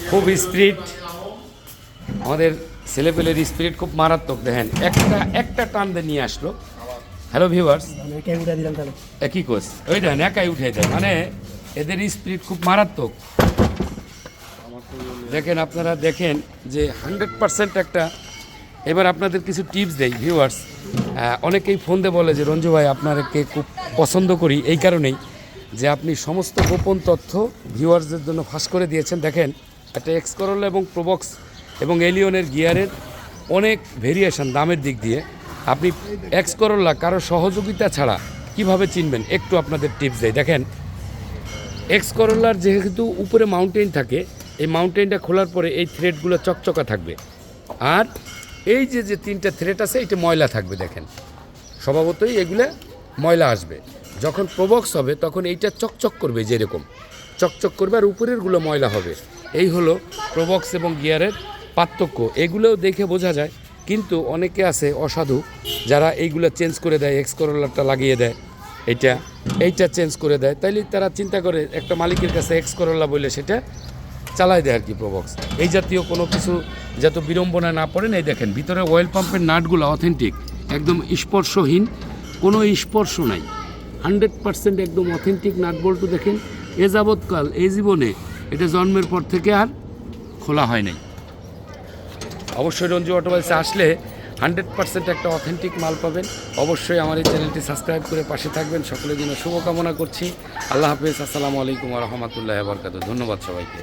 খুব স্পিরিট, আমাদের ছেলেপেলের স্পিরিট খুব মারাত্মক। দেখেন একটা টান দিয়ে নিয়ে আসলো। হ্যালো ভিউয়ার্স, একই কোচ ওই দেখেন একাই উঠে দেয়, মানে এদের স্পিরিট খুব মারাত্মক। দেখেন আপনারা দেখেন যে 100% একটা। এবার আপনাদের কিছু টিপস দেই ভিউয়ার্স। অনেকেই ফোন দিয়ে বলে যে রঞ্জু ভাই আপনাকে খুব পছন্দ করি এই কারণেই যে আপনি সমস্ত গোপন তথ্য ভিউয়ার্সদের জন্য ফাঁস করে দিয়েছেন। দেখেন একটা এক্স করোলা এবং প্রোবক্স এবং এলিয়নের গিয়ারের অনেক ভেরিয়েশন দামের দিক দিয়ে। আপনি এক্স করোলা কারো সহযোগিতা ছাড়া কিভাবে চিনবেন একটু আপনাদের টিপস দেয়। দেখেন এক্স করোলার যেহেতু উপরে মাউন্টেন থাকে, এই মাউন্টেনটা খোলার পরে এই থ্রেডগুলো চকচকা থাকবে, আর এই যে তিনটা থ্রেড আছে এটা ময়লা থাকবে। দেখেন স্বভাবতই এগুলো ময়লা আসবে। যখন প্রবক্স হবে তখন এইটা চকচক করবে, যেরকম চকচক করবে, আর উপরেরগুলো ময়লা হবে। এই হলো প্রবক্স এবং গিয়ারের পার্থক্য। এগুলোও দেখে বোঝা যায়, কিন্তু অনেকে আছে অসাধু যারা এইগুলো চেঞ্জ করে দেয়, এক্স করোলারটা লাগিয়ে দেয়, এইটা চেঞ্জ করে দেয়। তাইলে তারা চিন্তা করে একটা মালিকের কাছে এক্স করোলা বলে সেটা চালায় দেয় আর কি প্রবক্স। এই জাতীয় কোনো কিছু যাতে বিড়ম্বনা না পড়েন। এই দেখেন ভিতরে অয়েল পাম্পের নাটগুলো অথেন্টিক, একদম স্পর্শহীন, কোনো স্পর্শ নাই, 100% একদম অথেন্টিক নাট বল্টু। দেখেন এ যাবৎকাল এই জীবনে এটা জন্মের পর থেকে আর খোলা হয় নাই। অবশ্যই রঞ্জু অটোমোবাইলসে আসলে 100% একটা অথেন্টিক মাল পাবেন। অবশ্যই আমার এই চ্যানেলটি সাবস্ক্রাইব করে পাশে থাকবেন। সকলের জন্য শুভকামনা করছি। আল্লাহ হাফেজ, আসসালামু আলাইকুম ওয়া রাহমাতুল্লাহি ওয়া বারাকাতুহু। ধন্যবাদ সবাইকে।